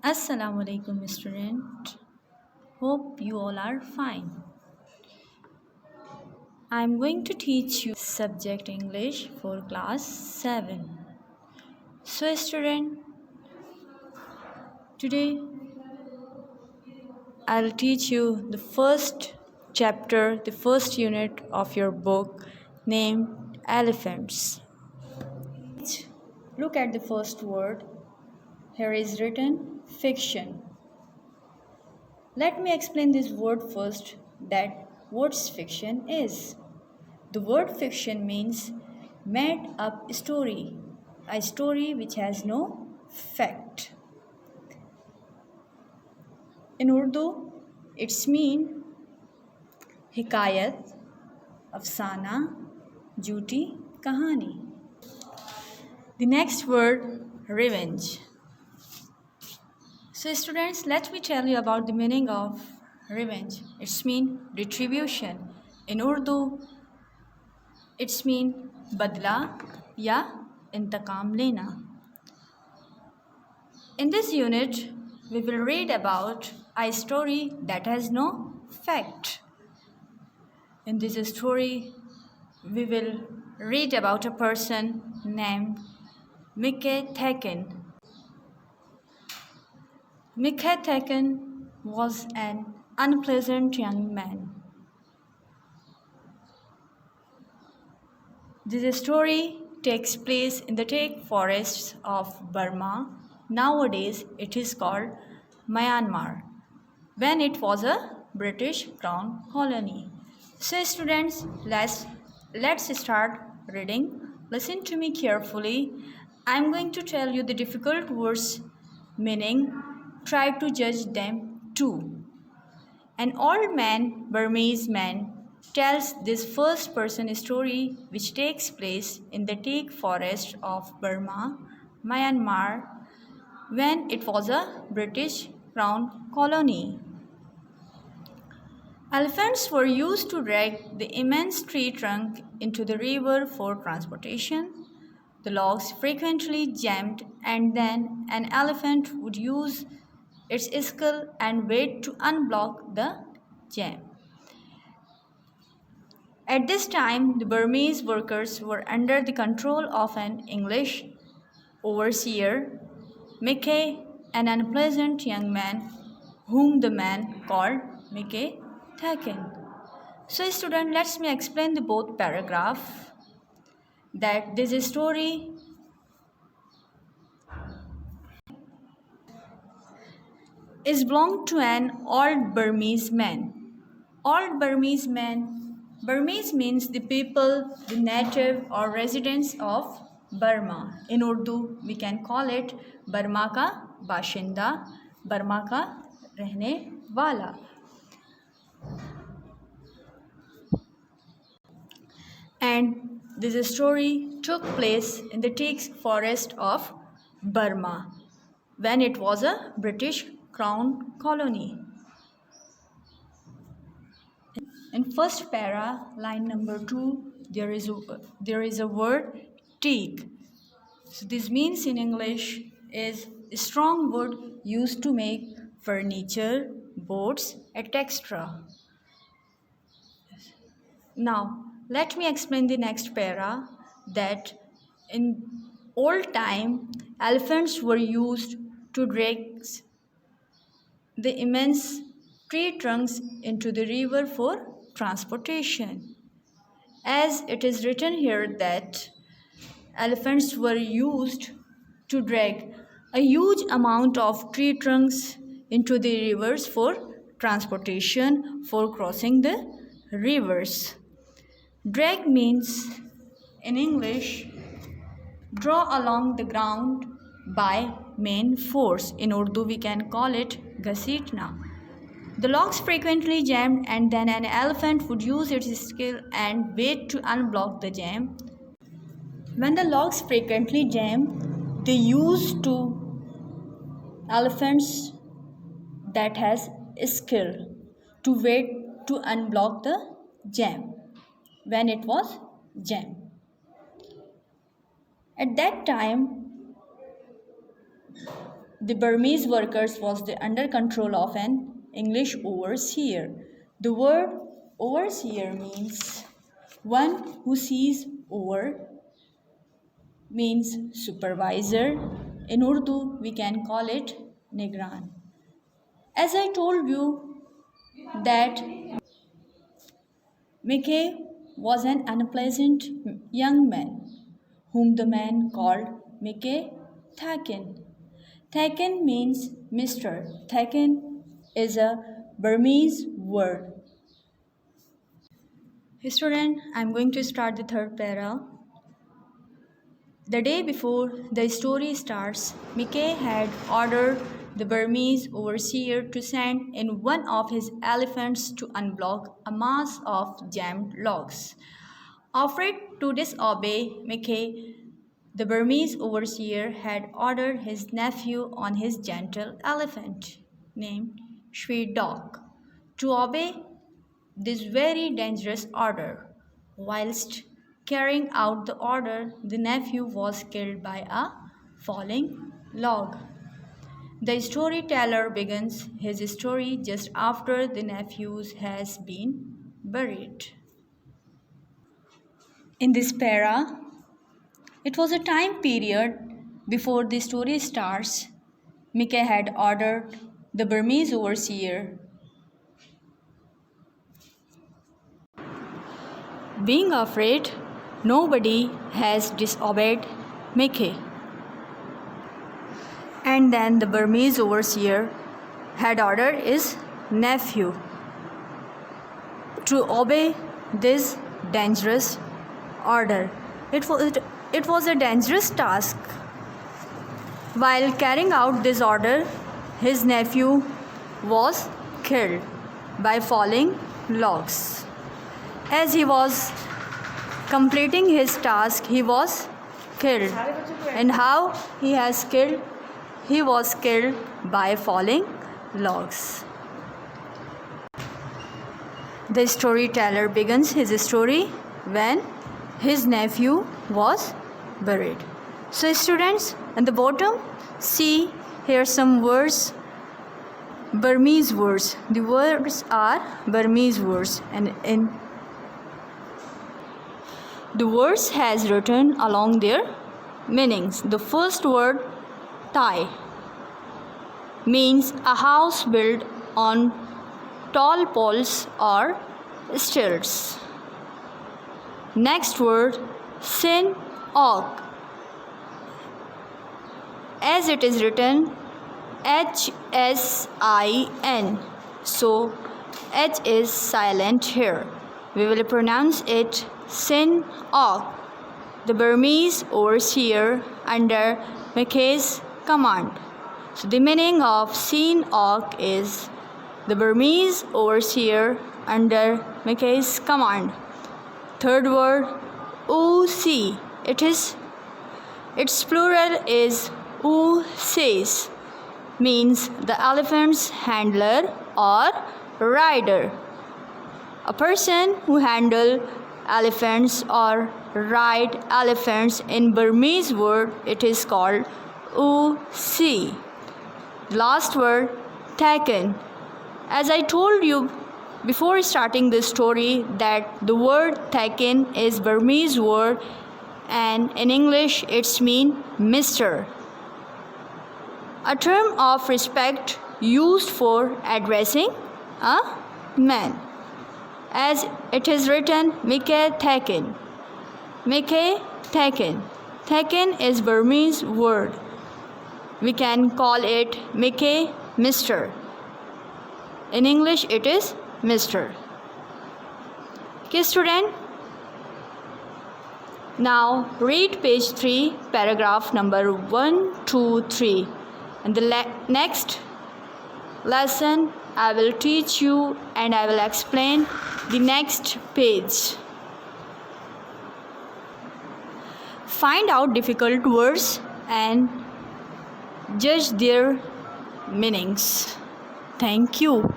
Assalamu alaikum student. Hope you all are fine. I am going to teach you subject English for class 7. So student, today I'll teach you the first chapter, the first unit of your book named Elephants. Look at the first word. Here is written fiction. Let me explain this word first, that what fiction is. The word fiction means made up story, a story which has no fact. In Urdu, it's mean hikayat, afsana, jhuti kahani. The next word, revenge. So students, let me tell you about the meaning of revenge. It's mean retribution. In Urdu, it's mean badla ya intakam lena. In this unit, we will read about a story that has no fact. In this story, we will read about a person named Mickey Thakin. Mickey Thakin was an unpleasant young man. This story takes place in the teak forests of Burma. Nowadays, it is called Myanmar, when it was a British crown colony. So, students, let's start reading. Listen to me carefully. I'm going to tell you the difficult words meaning. Try to judge them too. An old man, Burmese man, tells this first person story which takes place in the teak forest of Burma, Myanmar, when it was a British crown colony. Elephants were used to drag the immense tree trunk into the river for transportation. The logs frequently jammed, and then an elephant would use its skill and weight to unblock the jam. At this time, the Burmese workers were under the control of an English overseer, Mickey, an unpleasant young man, whom the man called Mickey Thakin. So, student, let me explain the both paragraph. That this story is belonged to an old Burmese man. Old Burmese man. Burmese means the people, the native or residents of Burma. In Urdu, we can call it Burma ka bashinda, Burma ka rehne wala. And this story took place in the teak forest of Burma when it was a British crown colony. In first para, line number 2, there is a word teak. So this means in English is a strong wood used to make furniture, boats, etc. Now, let me explain the next para, that in old time, elephants were used to drag the immense tree trunks into the river for transportation. As it is written here that elephants were used to drag a huge amount of tree trunks into the rivers for transportation, for crossing the rivers. Drag means in English draw along the ground by main force. In Urdu we can call it ghasitna. The logs frequently jammed, and then an elephant would use its skill and weight to unblock the jam. When the logs frequently jam, they used elephants that has skill to weight to unblock the jam when it was jammed. At that time, The Burmese workers was the under control of an English overseer. The word overseer means one who sees over, means supervisor. In Urdu, we can call it Nigran. As I told you that Mickey was an unpleasant young man, whom the man called Mickey Thakin. Thakin means Mr. Thakin is a Burmese word. Student, I am going to start the third para. The day before the story starts, Mickey had ordered the Burmese overseer to send in one of his elephants to unblock a mass of jammed logs. Afraid to disobey Mickey, the Burmese overseer had ordered his nephew on his gentle elephant, named Sweet Dog, to obey this very dangerous order. Whilst carrying out the order, the nephew was killed by a falling log. The storyteller begins his story just after the nephew has been buried. In this para, it was a time period before the story starts. Mickey had ordered the Burmese overseer. Being afraid, nobody has disobeyed Mickey. And then the Burmese overseer had ordered his nephew to obey this dangerous order. It was a dangerous task. While carrying out this order, his nephew was killed by falling logs. As he was completing his task, he was killed. And how he has killed? He was killed by falling logs. The storyteller begins his story when his nephew was buried. So students, at the bottom, see here some words, Burmese words. The words are Burmese words, and in the words has written along their meanings. The first word, Thai, means a house built on tall poles or stilts. Next word, Sin Og, as it is written HSIN, so H is silent here. We will pronounce it Sin Og, the Burmese overseer under Mickey's command. So the meaning of Sin Og is the Burmese overseer under Mickey's command. Third word, Usi. Its plural is Usis, means the elephant's handler or rider. A person who handles elephants or ride elephants, in Burmese word it is called Usi. Last word, Thakin. As I told you before starting this story that the word Thakin is Burmese word, and in English it's mean Mr. A term of respect used for addressing a man. As it is written, Mickey Thakin. Mickey Thakin. Thakin is Burmese word. We can call it Mickey Mr. In English it is Mr. Okay, student. Now read page 3, paragraph number 1, 2, 3. And the next lesson I will teach you and I will explain the next page. Find out difficult words and judge their meanings. Thank you.